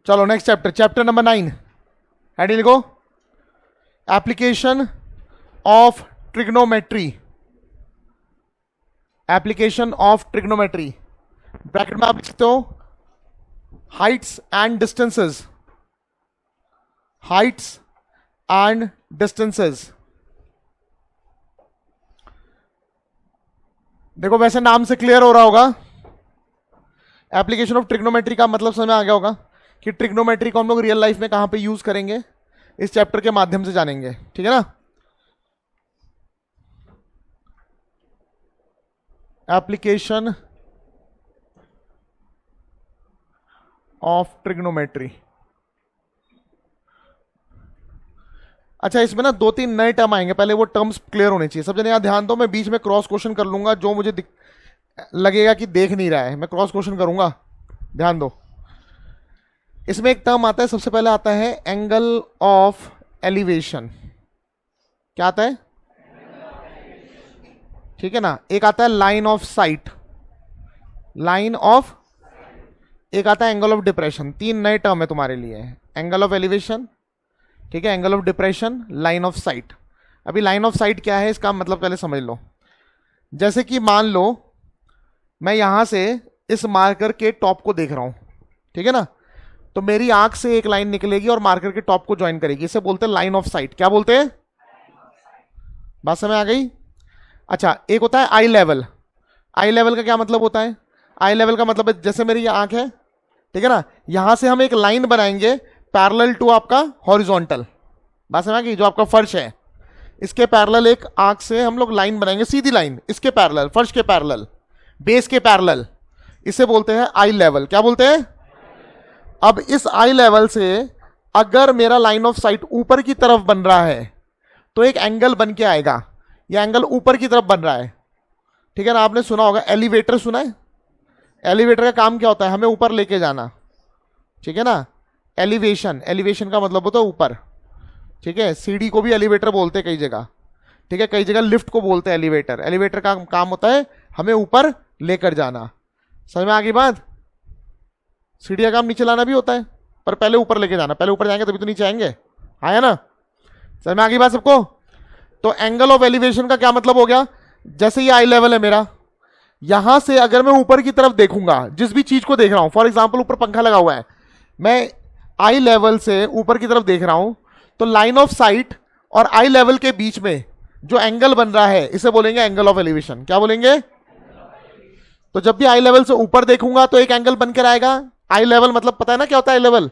चलो next chapter, chapter number 9, heading लिखो application of trigonometry. Application of trigonometry, bracket में आप लिख सकते हो heights and distances, heights and distances. देखो वैसे नाम से क्लियर हो रहा होगा, एप्लीकेशन ऑफ ट्रिग्नोमेट्री का मतलब समझ में आ गया होगा कि ट्रिग्नोमेट्री को हम लोग रियल लाइफ में कहां पे यूज करेंगे, इस चैप्टर के माध्यम से जानेंगे, ठीक है ना। Application of trigonometry. अच्छा, इसमें ना 2-3 नए टर्म आएंगे, पहले वो टर्म्स क्लियर होने चाहिए सब जने। यहां ध्यान दो, मैं बीच में क्रॉस क्वेश्चन कर लूंगा, जो मुझे लगेगा कि देख नहीं रहा है मैं क्रॉस क्वेश्चन करूंगा, ध्यान दो। इसमें एक टर्म आता है, सबसे पहले आता है एंगल ऑफ एलिवेशन। क्या आता है? ठीक है ना। एक आता है line of site, line of, एक आता है एंगल ऑफ डिप्रेशन। 3 नए टर्म है तुम्हारे लिए, एंगल ऑफ एलिवेशन, ठीक है, angle of depression, line of site. अभी लाइन ऑफ साइट क्या है इसका मतलब पहले समझ लो। जैसे कि मान लो मैं यहां से इस मार्कर के टॉप को देख रहा हूं, ठीक है ना, तो मेरी आंख से एक लाइन निकलेगी और मार्कर के टॉप को ज्वाइन करेगी, इसे बोलते हैं लाइन ऑफ साइट। क्या बोलते हैं? बात समझ आ गई? अच्छा, एक होता है आई लेवल। आई लेवल का क्या मतलब होता है? आई लेवल का मतलब है जैसे मेरी ये आंख है, ठीक है ना, यहां से हम एक लाइन बनाएंगे पैरेलल टू आपका हॉरिजॉन्टल, बात समझ आ गई, जो आपका फर्श है इसके पैरेलल एक आंख से हम लोग लाइन बनाएंगे, सीधी लाइन इसके पैरेलल, फर्श के पैरेलल, बेस के पैरेलल, इसे बोलते हैं आई लेवल। क्या बोलते हैं? अब इस आई लेवल से अगर मेरा लाइन ऑफ साइट ऊपर की तरफ बन रहा है तो एक एंगल बन के आएगा, यह एंगल ऊपर की तरफ बन रहा है, ठीक है ना। आपने सुना होगा एलिवेटर, सुना है? एलिवेटर का काम क्या होता है? हमें ऊपर लेके जाना, ठीक है ना। एलिवेशन, एलिवेशन का मतलब होता है ऊपर, ठीक है। सीढ़ी को भी एलिवेटर बोलते हैं कई जगह, ठीक है, कई जगह लिफ्ट को बोलते हैं एलिवेटर। एलिवेटर का काम होता है हमें ऊपर लेकर जाना, समझ में आ गई बात। सीढ़ी का काम नीचे लाना भी होता है, पर पहले ऊपर लेके जाना, पहले ऊपर जाएंगे तभी तो नीचे आएंगे, आया ना, समझ में आ गई बात सबको। तो एंगल ऑफ एलिवेशन का क्या मतलब हो गया? जैसे ये आई लेवल है मेरा, यहां से अगर मैं ऊपर की तरफ देखूंगा, जिस भी चीज को देख रहा हूं, फॉर एग्जाम्पल ऊपर पंखा लगा हुआ है, मैं आई लेवल से ऊपर की तरफ देख रहा हूं, तो लाइन ऑफ साइट और आई लेवल के बीच में जो एंगल बन रहा है इसे बोलेंगे एंगल ऑफ एलिवेशन। क्या बोलेंगे? तो जब भी आई लेवल से ऊपर देखूंगा तो एक एंगल बनकर आएगा। आई लेवल मतलब पता है ना क्या होता है आई लेवल?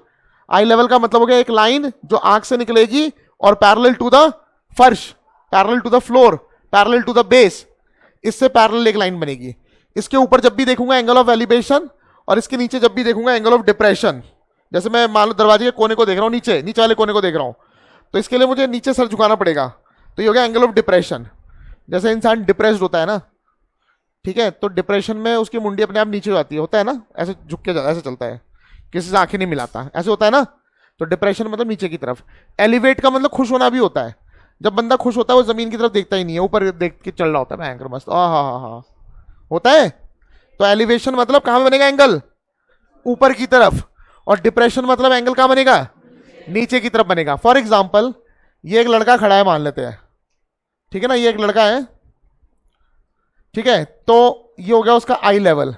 आई लेवल का मतलब हो गया एक लाइन जो आंख से निकलेगी और पैरेलल टू द फर्श, parallel to the floor, parallel to the base, इससे पैरेलल एक लाइन बनेगी। इसके ऊपर जब भी देखूंगा एंगल ऑफ एलिवेशन, और इसके नीचे जब भी देखूंगा एंगल ऑफ डिप्रेशन। जैसे मैं मान लो दरवाजे के कोने को देख रहा हूं, नीचे नीचे वाले कोने को देख रहा हूं, तो इसके लिए मुझे नीचे सर झुकाना पड़ेगा, तो ये हो गया एंगल ऑफ डिप्रेशन। जैसे इंसान डिप्रेस्ड होता है ना, ठीक है, तो डिप्रेशन में उसकी मुंडी अपने आप नीचे हो जाती है, होता है ना, ऐसे झुक के ऐसे चलता है, किसी से आंखें नहीं मिलाता, ऐसे होता है ना। तो डिप्रेशन मतलब नीचे की तरफ। एलिवेट का मतलब खुश होना भी होता है, जब बंदा खुश होता है वो जमीन की तरफ देखता ही नहीं है, ऊपर देख के चल रहा होता है भयंकर मस्त, हाँ होता है। तो एलिवेशन मतलब कहां बनेगा एंगल? ऊपर की तरफ। और डिप्रेशन मतलब एंगल कहां बनेगा? नीचे की तरफ बनेगा। फॉर एग्जाम्पल ये एक लड़का खड़ा है मान लेते हैं, ठीक है ना, ये एक लड़का है, ठीक है, तो ये हो गया उसका आई लेवल,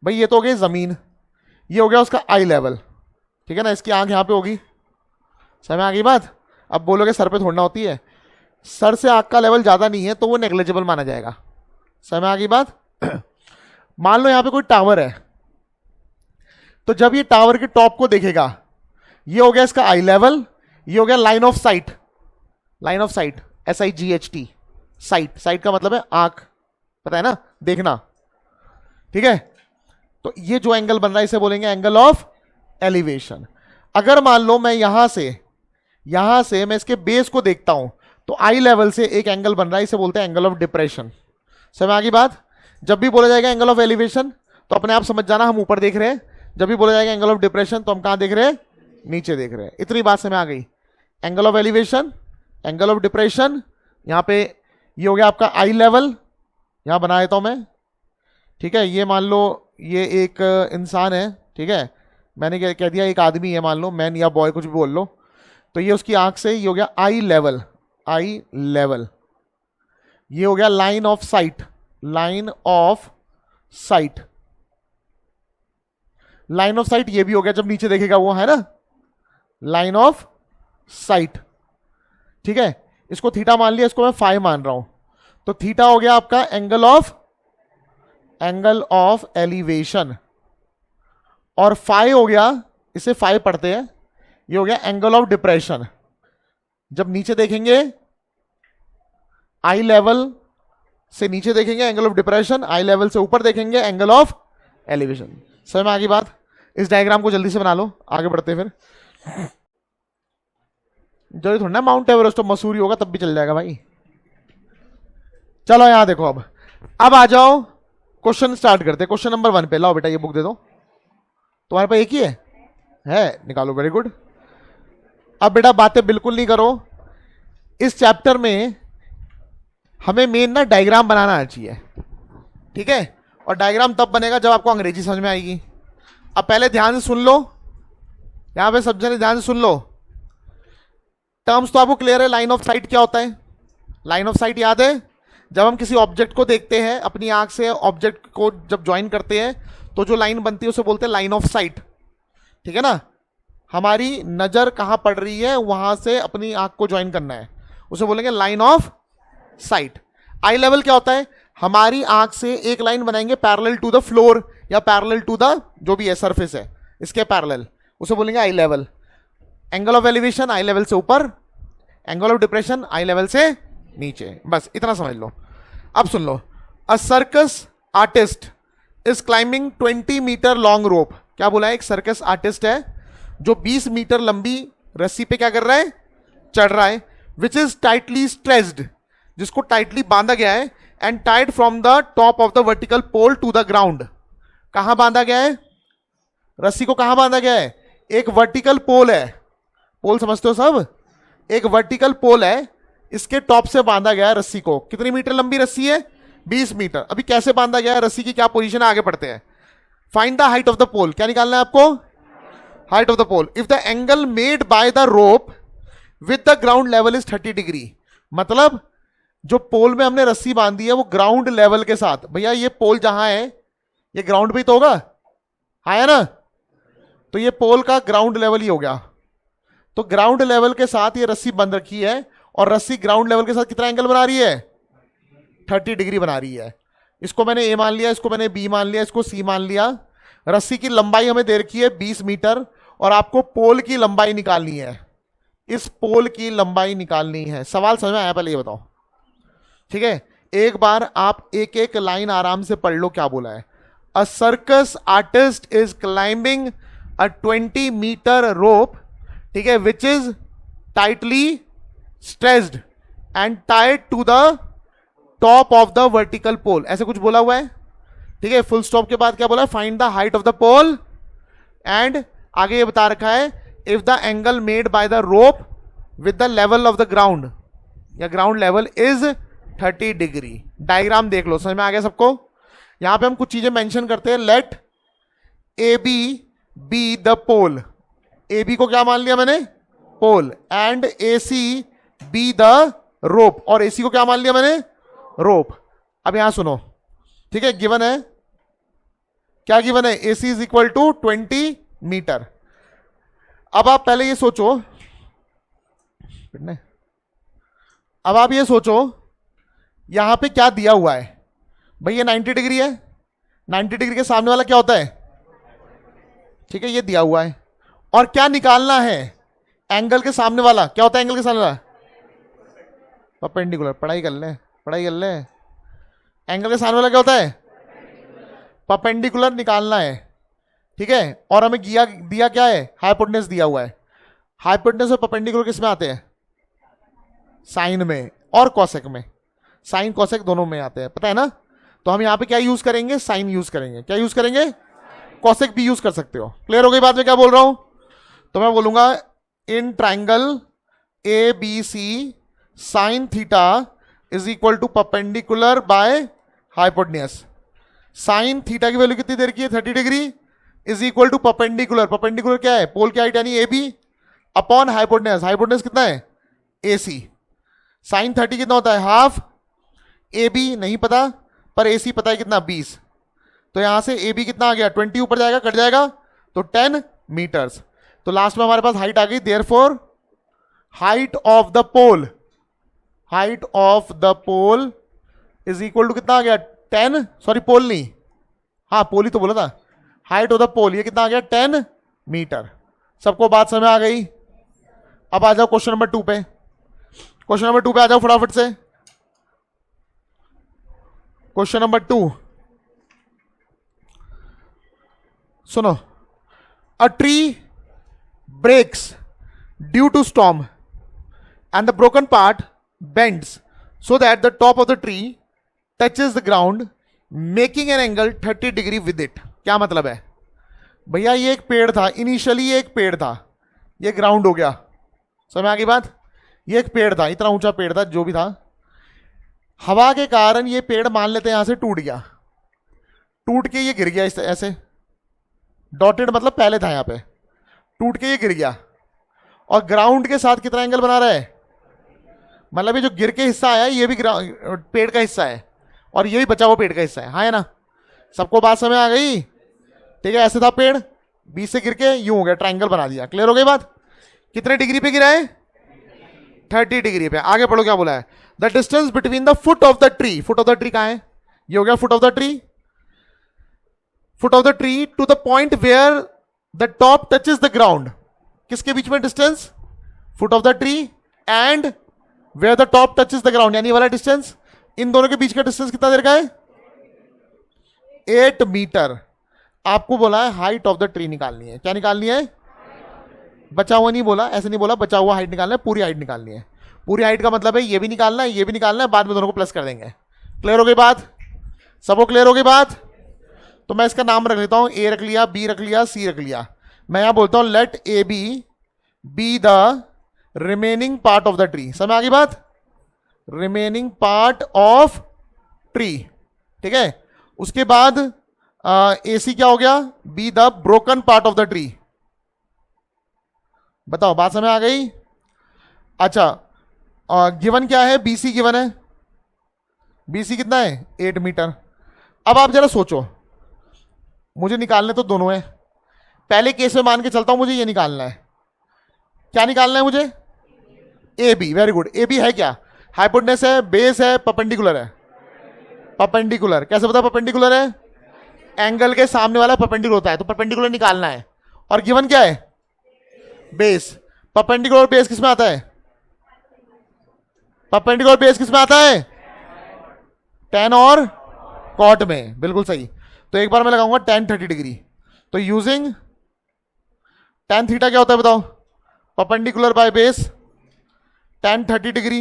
भाई ये तो हो गई जमीन, ये हो गया उसका आई लेवल, ठीक है ना। इसकी आंख यहां पे होगी, समझ में आ गई बात। अब बोलोगे सर पे थोड़ना होती है, सर से आंख का लेवल ज्यादा नहीं है तो वो नेग्लिजिबल माना जाएगा, समझ में आ गई बात। मान लो यहां पे कोई टावर है, तो जब ये टावर के टॉप को देखेगा, ये हो गया इसका आई लेवल, ये हो गया line of site, line of site, SIGHT, site, site का मतलब है आंख, पता है ना, देखना, ठीक है। तो ये जो एंगल बन रहा है इसे बोलेंगे एंगल ऑफ एलिवेशन। अगर मान लो मैं यहां से मैं इसके बेस को देखता हूं, तो आई लेवल से एक एंगल बन रहा है, इसे बोलते हैं एंगल ऑफ डिप्रेशन। समझ में आ गई बात। जब भी बोला जाएगा एंगल ऑफ एलिवेशन तो अपने आप समझ जाना हम ऊपर देख रहे हैं, जब भी बोला जाएगा एंगल ऑफ डिप्रेशन तो हम कहां देख रहे हैं? नीचे देख रहे हैं। इतनी बात समझ में आ गई। Angle of elevation, angle of depression, यहां पे ये हो गया आपका आई लेवल, यहां बना देता हूं मैं, ठीक है। ये मान लो ये एक इंसान है, ठीक है, मैंने कह दिया एक आदमी है, मान लो मैन या बॉय कुछ भी बोल लो, तो ये उसकी आंख से ये हो गया आई लेवल, आई लेवल। ये हो गया line of site, line of site, line of site ये भी हो गया जब नीचे देखेगा वो, है ना, लाइन ऑफ साइट। ठीक है, इसको थीटा मान लिया, इसको मैं फाई मान रहा हूं, तो थीटा हो गया आपका एंगल ऑफ एलिवेशन, और फाई हो गया, इसे फाई पढ़ते हैं, ये हो गया एंगल ऑफ डिप्रेशन। जब नीचे देखेंगे आई लेवल से नीचे देखेंगे angle of depression, eye level से ऊपर देखेंगे एंगल ऑफ एलिवेशन। समझ में आ गई बात? इस डायग्राम को जल्दी से बना लो, आगे बढ़ते फिर। जल्दी थोड़ा ना माउंट एवरेस्ट तो मसूरी होगा तब भी चल जाएगा भाई। चलो यहां देखो, अब आ जाओ, क्वेश्चन स्टार्ट करते हैं। क्वेश्चन नंबर 1 पे लाओ बेटा, ये बुक दे दो, तुम्हारे पास एक ही है, निकालो, वेरी गुड। अब बेटा बातें बिल्कुल नहीं करो, इस चैप्टर में हमें मेन ना डायग्राम बनाना आना चाहिए, ठीक है, और डायग्राम तब बनेगा जब आपको अंग्रेजी समझ में आएगी। अब पहले ध्यान से सुन लो, यहां पे सब जने ध्यान से सुन लो। टर्म्स तो आपको क्लियर है, लाइन ऑफ साइट क्या होता है? लाइन ऑफ साइट याद है, जब हम किसी ऑब्जेक्ट को देखते हैं अपनी आंख से, ऑब्जेक्ट को जब ज्वाइन करते हैं तो जो लाइन बनती है उसे बोलते हैं लाइन ऑफ साइट, ठीक है ना। हमारी नजर कहां पड़ रही है वहां से अपनी आंख को ज्वाइन करना है, उसे बोलेंगे line of sight. Eye level क्या होता है? हमारी आंख से एक लाइन बनाएंगे पैरेलल टू द फ्लोर या पैरेलल टू द जो भी है सरफेस है इसके पैरेलल, उसे बोलेंगे eye level. Angle of elevation eye level से ऊपर, angle of depression eye level से नीचे, बस इतना समझ लो। अब सुन लो, a circus artist is climbing 20 metre long rope. क्या बोला है? एक सर्कस आर्टिस्ट है जो 20 मीटर लंबी रस्सी पे क्या कर रहा है? चढ़ रहा है। विच इज टाइटली स्ट्रेच्ड, जिसको टाइटली बांधा गया है, and tied from the top of the vertical pole to the ground. कहां बांधा गया है? रस्सी को कहां बांधा गया है? एक वर्टिकल पोल है, पोल समझते हो सब, एक वर्टिकल पोल है, इसके टॉप से बांधा गया है रस्सी को। कितनी मीटर लंबी रस्सी है? 20 मीटर। अभी कैसे बांधा गया है, रस्सी की क्या पोजीशन है, आगे पढ़ते हैं। Find the height of the pole, क्या निकालना है आपको? Height of the pole. If the angle made by the rope with the ground level is 30 degree, मतलब जो पोल में हमने रस्सी बांधी है वो ग्राउंड लेवल के साथ, भैया ये पोल जहां है ये ग्राउंड पे ही तो होगा, है ना, तो ये पोल का ग्राउंड लेवल ही हो गया। तो ग्राउंड लेवल के साथ ये रस्सी बंध रखी है, और रस्सी ग्राउंड लेवल के साथ कितना एंगल बना रही है? 30 डिग्री बना रही है। इसको मैंने ए मान लिया, इसको मैंने बी मान लिया, इसको सी मान लिया। रस्सी की लंबाई हमें दे रखी है 20 मीटर, और आपको पोल की लंबाई निकालनी है, इस पोल की लंबाई निकालनी है। सवाल समझ में आया? पहले ये बताओ, ठीक है। एक बार आप एक एक लाइन आराम से पढ़ लो क्या बोला है। A circus artist is climbing a 20 metre rope, ठीक है, which is tightly stretched and tied to the top of the vertical pole, ऐसे कुछ बोला हुआ है, ठीक है। फुल स्टॉप के बाद क्या बोला है? Find the height of the pole, and आगे ये बता रखा है if the angle made by the rope with the level of the ground या ground level is 30 degree. Diagram देख लो, समझ में आ गया सबको? यहां पे हम कुछ चीजें मेंशन करते हैं। Let A B the pole, A B को क्या मान लिया मैंने? Pole, and A C B the rope, और ए सी को क्या मान लिया मैंने? रोप। अब यहां सुनो, ठीक है, गिवन है, क्या गिवन है? ए सी इज इक्वल टू 20 मीटर। अब आप पहले ये सोचो, अब आप ये सोचो यहां पे क्या दिया हुआ है भाई? ये 90 डिग्री है, 90 डिग्री के सामने वाला क्या होता है? ठीक है, ये दिया हुआ है, और क्या निकालना है? एंगल के सामने वाला क्या होता है? एंगल के सामने वाला परपेंडिकुलर। पढ़ाई कर ले, पढ़ाई कर ले। एंगल के सामने वाला क्या होता है? परपेंडिकुलर निकालना है, ठीक है। और हमें दिया क्या है? हाइपोटेन्यूज दिया हुआ है। हाइपोटेन्यूज और परपेंडिकुलर किस में आते हैं? साइन में और कॉसेक में, साइन कॉसेक दोनों में आते हैं, पता है ना। तो हम यहां पे क्या यूज करेंगे? साइन यूज करेंगे। क्या यूज करेंगे? कॉसेक भी यूज कर सकते हो। क्लियर हो गई बात में क्या बोल रहा हूं? तो मैं बोलूंगा in triangle A B C sine theta is equal to perpendicular by hypotenuse. Sine theta की वैल्यू कितनी देर की है? 30 degree. Is equal to perpendicular, perpendicular क्या है, पोल की हाइट यानी A B upon hypotenuse, hypotenuse कितना है ए सी। साइन 30 कितना होता है, हाफ ए बी नहीं पता, पर ए सी पता है कितना 20। तो यहां से ए बी कितना आ गया 20, ऊपर जाएगा कट जाएगा तो 10 मीटर्स। तो लास्ट में हमारे पास हाइट आ गई, therefore height of the pole, height of the pole is equal to कितना आ गया 10, सॉरी पोल नहीं, हाँ पोल ही तो बोला था, हाइट ऑफ द पोल ये कितना आ गया 10 मीटर। सबको बात समझ आ गई। अब आ जाओ क्वेश्चन नंबर 2 पे, क्वेश्चन नंबर 2 पे आ जाओ फटाफट से। क्वेश्चन नंबर 2 सुनो, a tree breaks due to storm and the broken part bends so that the top of the tree touches the ground making an angle 30 degree with it। क्या मतलब है भैया, ये एक पेड़ था, इनिशियली ये एक पेड़ था, ये ग्राउंड हो गया, समझ आ गई बात, ये एक पेड़ था, इतना ऊंचा पेड़ था जो भी था, हवा के कारण ये पेड़ मान लेते हैं यहां से टूट गया, टूट के ये गिर गया इस ऐसे, डॉटेड मतलब पहले था यहां पे, टूट के ये गिर गया और ग्राउंड के साथ कितना एंगल बना रहा है, मतलब ये जो गिर के हिस्सा आया ये भी पेड़ का हिस्सा है और ये भी बचा हुआ पेड़ का हिस्सा है, हाँ है ना। सबको बात समझ आ गई, ठीक है। ऐसे था पेड़, बीच से गिर के यूं हो गया, ट्रायंगल बना दिया, क्लियर हो गई बात। कितने डिग्री पे गिरा है 30 डिग्री पे। आगे पढ़ो क्या बोला है, the distance between the foot of the tree, foot of the tree कहां है, ये हो गया foot of the tree, foot of the tree to the point where the top touches the ground, किसके बीच में distance, foot of the tree and where the top touches the ground, यानी वाला डिस्टेंस, इन दोनों के बीच का डिस्टेंस कितना देर का है 8 मीटर। आपको बोला है हाइट ऑफ द ट्री निकालनी है, क्या निकालनी है, बचा हुआ नहीं बोला, ऐसे नहीं बोला, बचा हुआ हाइट निकालना है, पूरी हाइट निकालनी है। पूरी हाइट का मतलब है ये भी निकालना है ये भी निकालना है, बाद में दोनों को प्लस कर देंगे। क्लियर हो गई बात, सबको क्लियर हो गई बात। तो मैं इसका नाम रख लेता हूं, ए रख लिया, बी रख लिया, सी रख लिया। मैं यहां बोलता हूं let A B the remaining part of the tree, समझ आ गई बात, रिमेनिंग पार्ट ऑफ ट्री, ठीक है। उसके बाद ए सी क्या हो गया, be the broken part of the tree. बताओ बात समझ आ गई। अच्छा गिवन क्या है, बी सी गिवन है, बी सी कितना है 8 मीटर। अब आप जरा सोचो, मुझे निकालने तो दोनों है, पहले केस में मान के चलता हूं मुझे ये निकालना है, क्या निकालना है मुझे, A B, very good. A B है क्या, हाइपोटेनस है, बेस है, परपेंडिकुलर है, परपेंडिकुलर। कैसे पता परपेंडिकुलर है, एंगल के सामने वाला परपेंडिकुलर होता है, तो परपेंडिकुलर निकालना है। और गिवन क्या है बेस, परपेंडिकुलर बेस किसमें आता है, परपेंडिकुलर बेस किसमें आता है tan और cot में, बिल्कुल सही। तो एक बार मैं लगाऊंगा tan 30 डिग्री, तो यूजिंग tan थीटा क्या होता है बताओ, perpendicular by base, tan 30 degree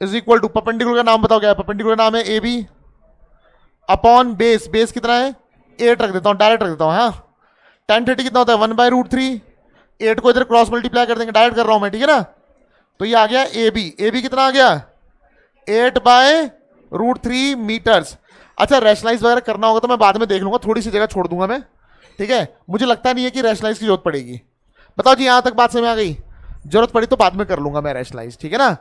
is equal to, perpendicular का नाम बताओ क्या है, परपेंडिकुलर नाम है A B upon base, base कितना है 8 रख देता हूं, डायरेक्ट रख देता हूं, हाँ। tan 30 कितना होता है 1/√3, 8 को इधर क्रॉस मल्टीप्लाई कर देंगे, डायरेक्ट कर रहा हूं मैं, ठीक है ना। तो ये आ गया ए बी कितना आ गया 8/√3 मीटर्स। अच्छा रैशनलाइज वगैरह करना होगा तो मैं बाद में देख लूंगा, थोड़ी सी जगह छोड़ दूंगा मैं, ठीक है। मुझे लगता नहीं है कि रैशनलाइज की जरूरत पड़ेगी। बताओ जी यहां तक बात समझ आ गई, जरूरत पड़ी तो बाद में कर लूंगा मैं रैशनलाइज, ठीक है ना।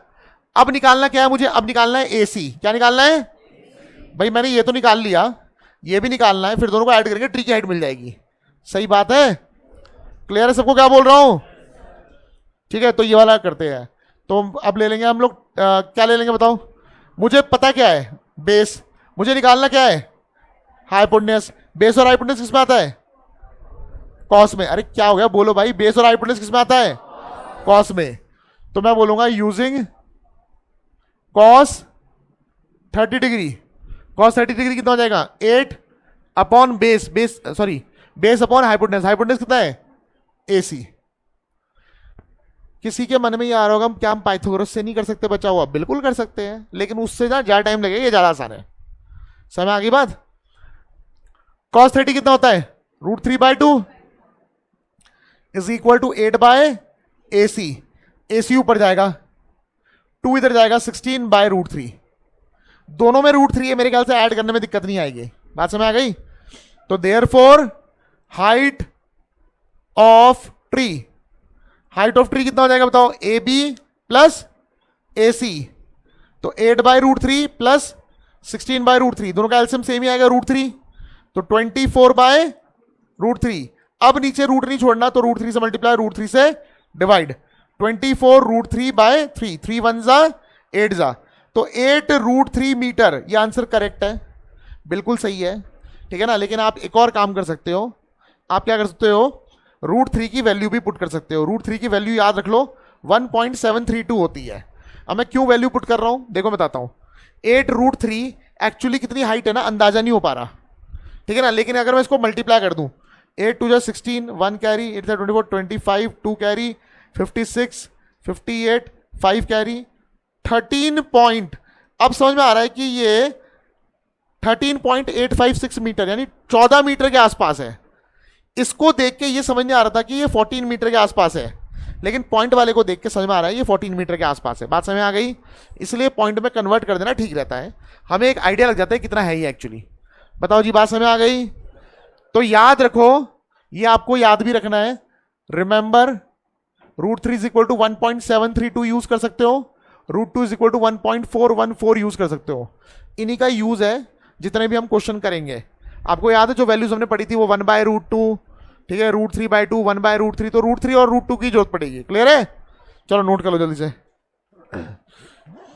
अब निकालना क्या है मुझे, अब निकालना है ए सी, क्या निकालना है भाई, मैंने ये तो निकाल लिया, ये भी निकालना है, फिर दोनों को ऐड करेंगे, ट्री की हाइट मिल जाएगी। सही बात है, क्लियर है सबको क्या बोल रहा हूं, ठीक है। तो ये वाला करते हैं, तो अब ले लेंगे हम लोग क्या ले लेंगे बताओ, मुझे पता क्या है बेस, मुझे निकालना क्या है हाइपोटेनस। बेस और हाइपोटेनस किसमें आता है कॉस में। अरे क्या हो गया बोलो भाई, बेस और हाइपोटेनस किसमें आता है कॉस में। तो मैं बोलूंगा using cos 30 degree, cos 30 degree कितना हो जाएगा 8 upon base, base upon hypotenuse, hypotenuse कितना है ए सी। किसी के मन में ये आ रहा होगा क्या हम पाइथागोरस से नहीं कर सकते बचा हुआ, बिल्कुल कर सकते हैं, लेकिन उससे ना ज्यादा टाइम लगेगा, ये ज्यादा आसान है। समझ आ गई बात। cos 30 कितना होता है √3/2 is equal to 8/AC, AC ऊपर जाएगा 2 इधर जाएगा 16/√3, दोनों में √3 है, मेरे ख्याल से ऐड करने में दिक्कत नहीं आएगी, बात समझ आ गई। तो therefore height of tree, height of tree कितना हो जाएगा बताओ, ए बी प्लस ए सी, तो 8/√3 प्लस 16/√3, दोनों का एलसीएम सेम ही आएगा √3, तो 24/√3। अब नीचे रूट नहीं छोड़ना, तो √3 से मल्टीप्लाई, √3 से डिवाइड, 24√3/3, 3 1 जा 8 जा, तो 8√3 मीटर, ये आंसर करेक्ट है, बिल्कुल सही है, ठीक है ना। लेकिन आप एक और काम कर सकते हो, आप क्या कर सकते हो, √3 की वैल्यू भी पुट कर सकते हो। √3 की वैल्यू याद रख लो 1.732 होती है। अब मैं क्यों वैल्यू पुट कर रहा हूं, देखो मैं बताता हूं। 8√3 एक्चुअली कितनी हाइट है ना, अंदाजा नहीं हो पा रहा, ठीक है ना। लेकिन अगर मैं इसको मल्टीप्लाई कर दूं, 8 2 16, 1 कैरी, 8 24, 25, 2 कैरी, 56, 58, 5 कैरी, 13 पॉइंट, अब समझ में आ रहा है कि ये 13.856 मीटर यानी 14 मीटर के आसपास है। इसको देख के ये समझ नहीं आ रहा था कि ये 14 मीटर के आसपास है, लेकिन पॉइंट वाले को देख के समझ में आ रहा है ये 14 मीटर के आसपास है। बात समझ में आ गई, इसलिए पॉइंट में कन्वर्ट कर देना ठीक रहता है, हमें एक आइडिया लग जाता है कितना है ये एक्चुअली। बताओ जी, बात समझ में आ गई। तो याद रखो, ये आपको याद भी रखना है, remember √3 is equal to 1.732 use कर सकते हो, √2 इज इक्वल टू 1.414 यूज कर सकते हो। इन्हीं का यूज है जितने भी हम क्वेश्चन करेंगे। आपको याद है जो वैल्यूज हमने पढ़ी थी वो 1/√2, ठीक है, √3/2, 1/√3, तो √3 और √2 की जरूरत पड़ेगी। क्लियर है, चलो नोट कर लो जल्दी से।